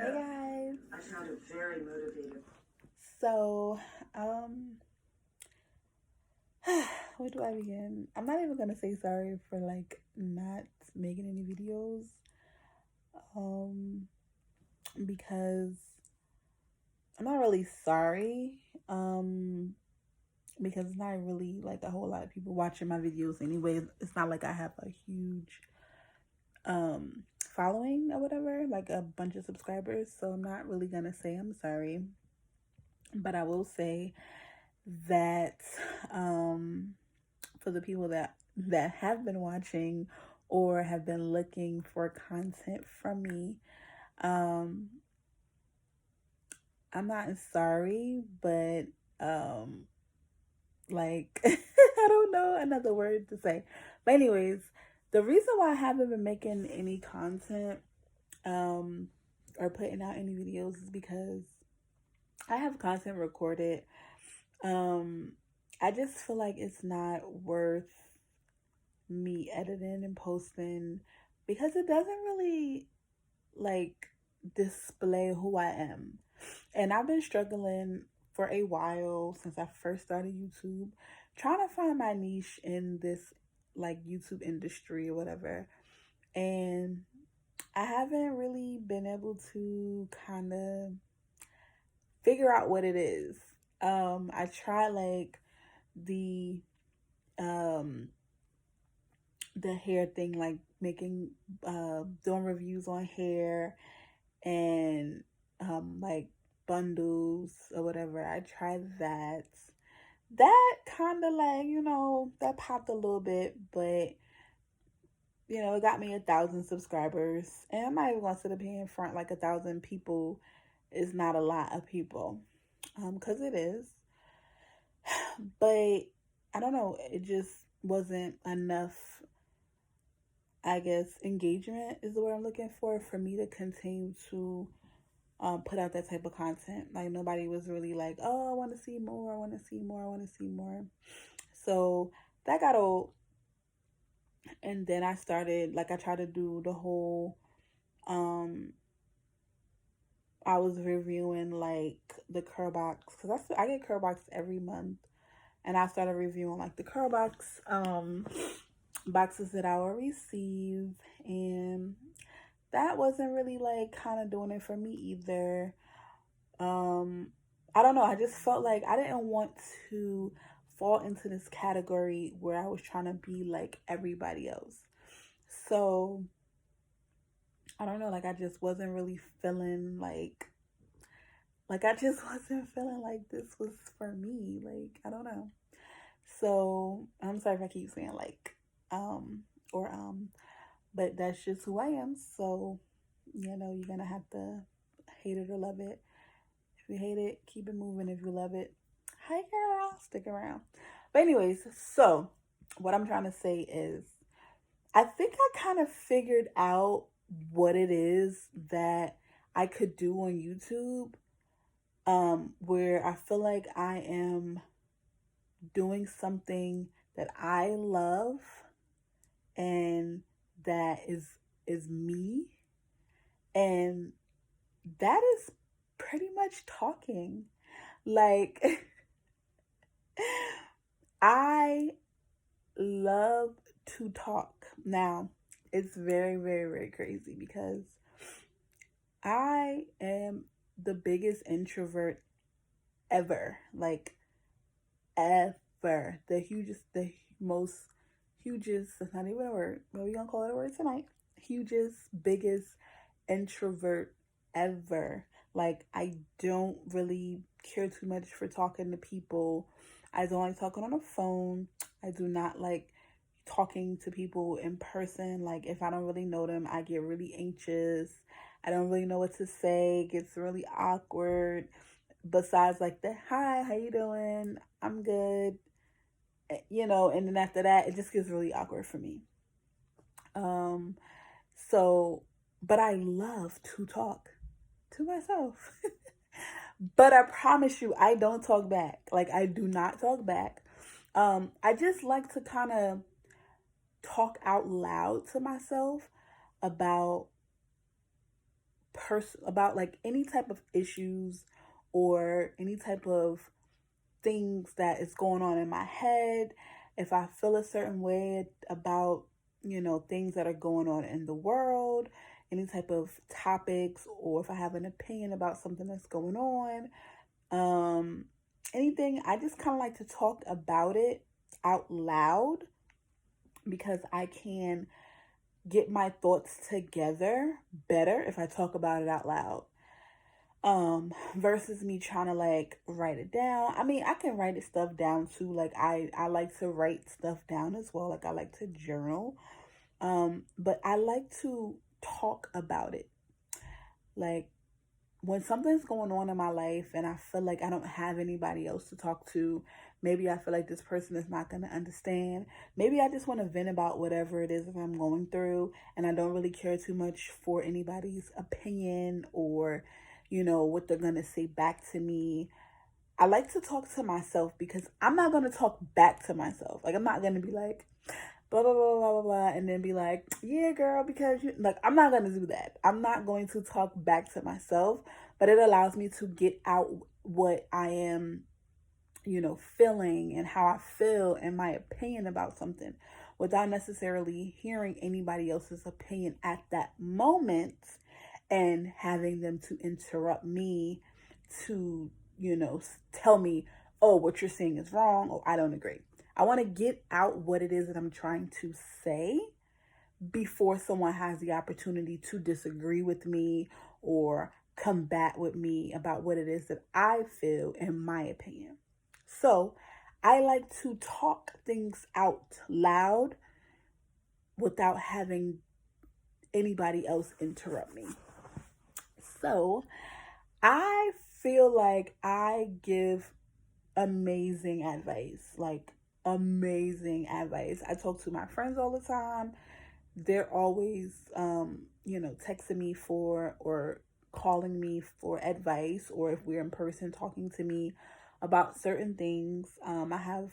Hey guys. I found it very motivating. So, where do I begin? I'm not even gonna say sorry for like not making any videos. Um, because I'm not really sorry. Because it's not really like a whole lot of people watching my videos anyway. It's not like I have a huge following or whatever, like a bunch of subscribers. So I'm not really gonna say I'm sorry. But I will say that for the people that have been watching or have been looking for content from me, um I'm not sorry, but like I don't know another word to say. But anyways, the reason why I haven't been making any content um or putting out any videos is because I have content recorded. um I just feel like it's not worth me editing and posting because it doesn't really like display who I am. And I've been struggling for a while since I first started YouTube, trying to find my niche in this like YouTube industry or whatever. And I haven't really been able to kind of figure out what it is. I tried like the um the hair thing, like making doing reviews on hair and like bundles or whatever. I tried that. That kind of like, that popped a little bit, but it got me 1,000 subscribers. And I'm not even gonna sit up here in front like 1,000 people is not a lot of people. Because it is. But I don't know, it just wasn't enough, I guess, engagement is the word I'm looking for me to continue to put out that type of content. Like nobody was really like, oh, I want to see more, I want to see more, I want to see more. So that got old. And then I started, like, I tried to do the whole, um, I was reviewing like the Curl Box because I get Curl Box every month, and I started reviewing like the Curl Box boxes that I will receive, and that wasn't really like kind of doing it for me either. Um, I don't know. I just felt like I didn't want to fall into this category where I was trying to be like everybody else. So I don't know. Like I just wasn't really feeling like I just wasn't feeling like this was for me. Like I don't know. So I'm sorry if I keep saying like or but that's just who I am. So you're gonna have to hate it or love it. If you hate it, keep it moving. If you love it, hi girl, stick around. But anyways, so what I'm trying to say is I think I kind of figured out what it is that I could do on YouTube, where I feel like I am doing something that I love and that is me, and that is pretty much talking. Like I love to talk. Now, it's very, very, very crazy because I am the biggest introvert ever. Like, ever. The most hugest, that's not even a word, but we're gonna call it a word tonight. Hugest, biggest introvert ever. Like, I don't really care too much for talking to people. I don't like talking on the phone. I do not like talking to people in person. Like, if I don't really know them, I get really anxious. I don't really know what to say. It gets really awkward. Besides, like, the hi, how you doing? I'm good. And then after that, it just gets really awkward for me. Um, so, but I love to talk to myself. But I promise you, I don't talk back. Like, I do not talk back. I just like to kind of talk out loud to myself about about like any type of issues or any type of things that is going on in my head, if I feel a certain way about, things that are going on in the world, any type of topics, or if I have an opinion about something that's going on, um, anything, I just kind of like to talk about it out loud because I can get my thoughts together better if I talk about it out loud. Versus me trying to like write it down. I mean, I can write it stuff down too. Like I like to write stuff down as well. Like I like to journal. But I like to talk about it. Like when something's going on in my life and I feel like I don't have anybody else to talk to, maybe I feel like this person is not going to understand. Maybe I just want to vent about whatever it is that I'm going through, and I don't really care too much for anybody's opinion or, what they're going to say back to me. I like to talk to myself because I'm not going to talk back to myself. Like, I'm not going to be like, blah, blah, blah, blah, blah, blah, and then be like, yeah, girl, because you, like, I'm not going to do that. I'm not going to talk back to myself, but it allows me to get out what I am, feeling and how I feel and my opinion about something without necessarily hearing anybody else's opinion at that moment and having them to interrupt me to, tell me, oh, what you're saying is wrong, or I don't agree. I want to get out what it is that I'm trying to say before someone has the opportunity to disagree with me or combat with me about what it is that I feel in my opinion. So I like to talk things out loud without having anybody else interrupt me. So I feel like I give amazing advice, like amazing advice. I talk to my friends all the time. They're always, texting me for or calling me for advice, or if we're in person, talking to me about certain things. I have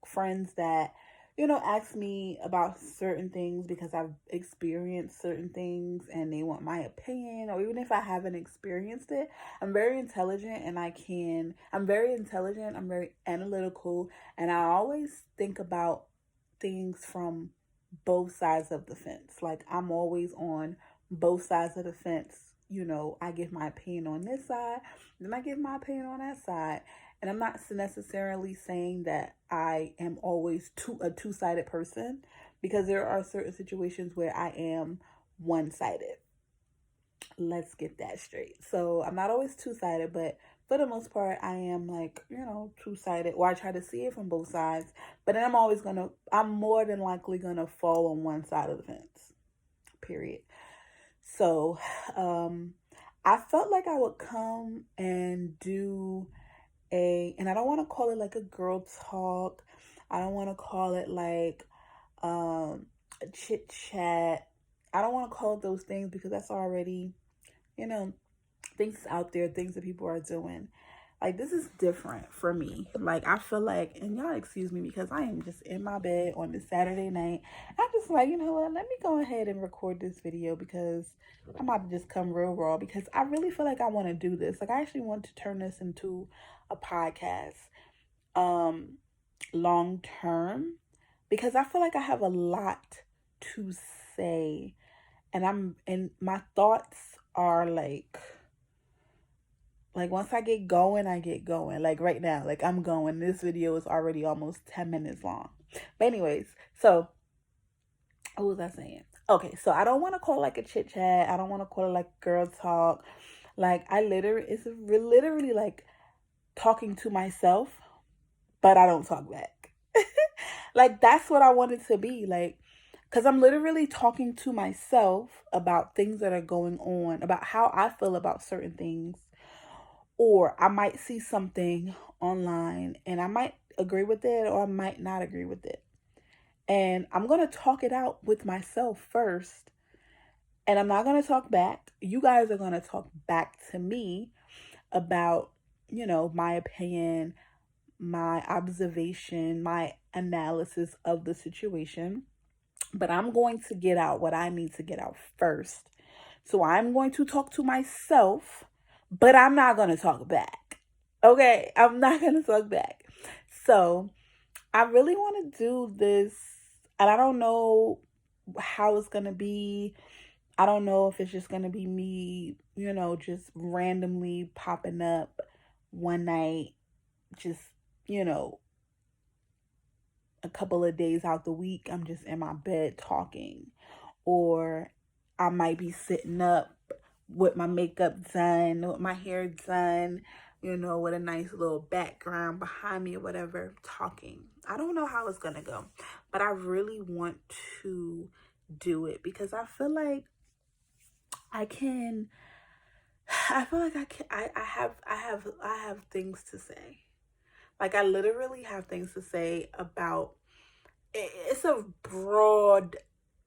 friends that, ask me about certain things because I've experienced certain things and they want my opinion, or even if I haven't experienced it. I'm very intelligent and I'm very analytical, and I always think about things from both sides of the fence. Like I'm always on both sides of the fence. I give my opinion on this side, then I give my opinion on that side. And I'm not necessarily saying that I am always a two-sided person, because there are certain situations where I am one-sided. Let's get that straight. So I'm not always two-sided, but for the most part, I am like, two-sided, or I try to see it from both sides. But then I'm more than likely gonna fall on one side of the fence, period. So, I felt like I would come and do and I don't want to call it like a girl talk. I don't want to call it like a chit chat. I don't want to call it those things because that's already, things out there, things that people are doing. Like, this is different for me. Like, I feel like, and y'all excuse me because I am just in my bed on this Saturday night. I'm just like, you know what? Let me go ahead and record this video because I'm about to just come real raw, because I really feel like I want to do this. Like, I actually want to turn this into a podcast, long term, because I feel like I have a lot to say, and my thoughts are like once I get going, I get going. Like right now, like I'm going. This video is already almost 10 minutes long. But anyways, so what was I saying? Okay, so I don't want to call it like a chit chat. I don't want to call it like girl talk. Like it's literally like talking to myself, but I don't talk back. Like that's what I want it to be. Like, because I'm literally talking to myself about things that are going on, about how I feel about certain things. Or I might see something online and I might agree with it or I might not agree with it. And I'm going to talk it out with myself first. And I'm not going to talk back. You guys are going to talk back to me about, my opinion, my observation, my analysis of the situation. But I'm going to get out what I need to get out first, So I'm going to talk to myself, but I'm not going to talk back. Okay, I'm not going to talk back. So I really want to do this, and I don't know how it's going to be. I don't know if it's just going to be me, just randomly popping up one night, just, you know, a couple of days out the week. I'm just in my bed talking. Or I might be sitting up with my makeup done, with my hair done, with a nice little background behind me or whatever, talking. I don't know how it's going to go, but I really want to do it because I feel like I can. I feel like I can. I have things to say. Like I literally have things to say about. It's a broad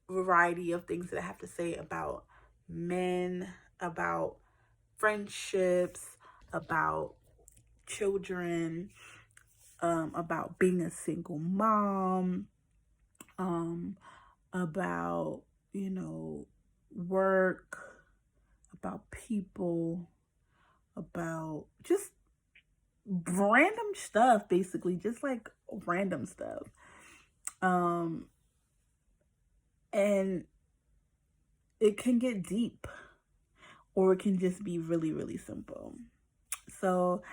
variety of things that I have to say about men, about friendships, about children, about being a single mom, about, work, about people, about just random stuff, basically, just like random stuff. And it can get deep or it can just be really, really simple. So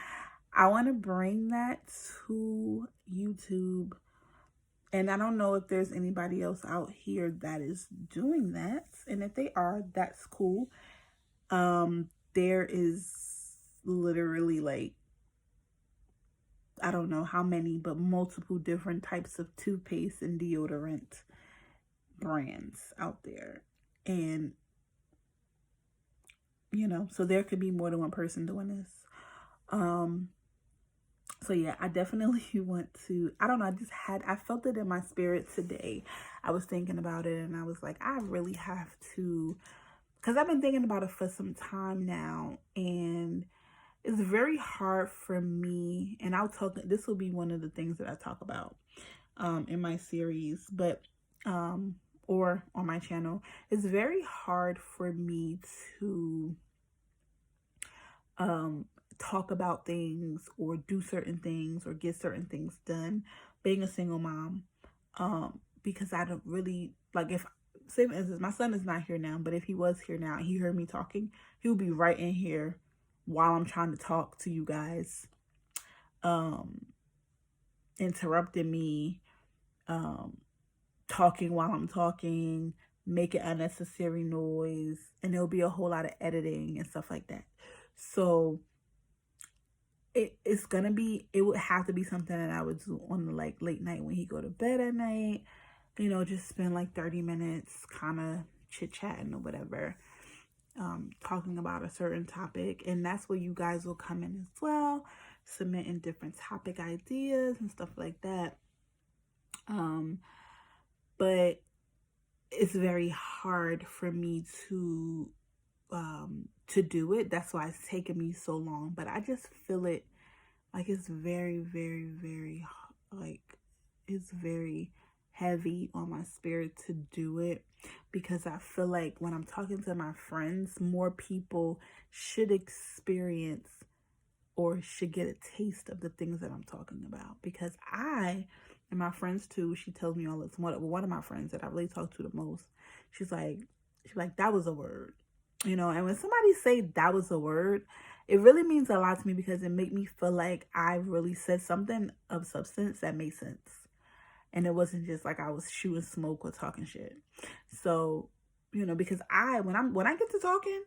I want to bring that to YouTube. And I don't know if there's anybody else out here that is doing that. And if they are, that's cool. There is literally like, I don't know how many, but multiple different types of toothpaste and deodorant brands out there. And, so there could be more than one person doing this. So yeah, I definitely want to, I don't know, I felt it in my spirit today. I was thinking about it and I was like, I really have to, because I've been thinking about it for some time now, and it's very hard for me, and this will be one of the things that I talk about in my series, but or on my channel. It's very hard for me to talk about things or do certain things or get certain things done being a single mom, because I don't really like, if same as my son is not here now, but if he was here now and he heard me talking, he would be right in here while I'm trying to talk to you guys, interrupting me, talking while I'm talking, making unnecessary noise, and there'll be a whole lot of editing and stuff like that. So it would have to be something that I would do on the like late night when he go to bed at night, just spend like 30 minutes kind of chit-chatting or whatever, talking about a certain topic. And that's where you guys will come in as well, submitting different topic ideas and stuff like that. But it's very hard for me to do it. That's why it's taken me so long. But I just feel it like it's very, very, very, like, it's very heavy on my spirit to do it, because I feel like when I'm talking to my friends, more people should experience or should get a taste of the things that I'm talking about. Because I, and my friends too, she tells me all this. One of my friends that I really talk to the most, she's like, that was a word. And when somebody say that was a word, it really means a lot to me, because it made me feel like I really said something of substance that made sense. And it wasn't just like I was shooting smoke or talking shit. So, because when I get to talking,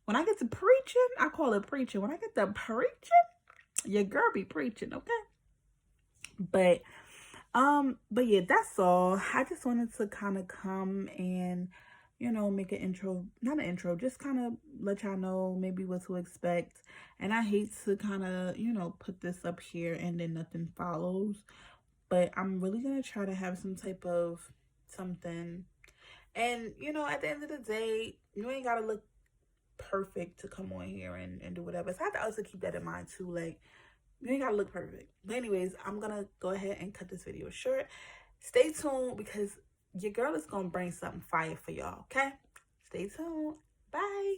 when I get to preaching, I call it preaching. When I get to preaching, your girl be preaching, okay? But yeah, that's all. I just wanted to kind of come and, make an intro, not an intro, just kind of let y'all know maybe what to expect. And I hate to kind of, put this up here and then nothing follows. But I'm really going to try to have some type of something. And, at the end of the day, you ain't got to look perfect to come on here and do whatever. So I have to also keep that in mind too. Like, you ain't got to look perfect. But anyways, I'm going to go ahead and cut this video short. Stay tuned, because your girl is going to bring something fire for y'all, okay? Stay tuned. Bye.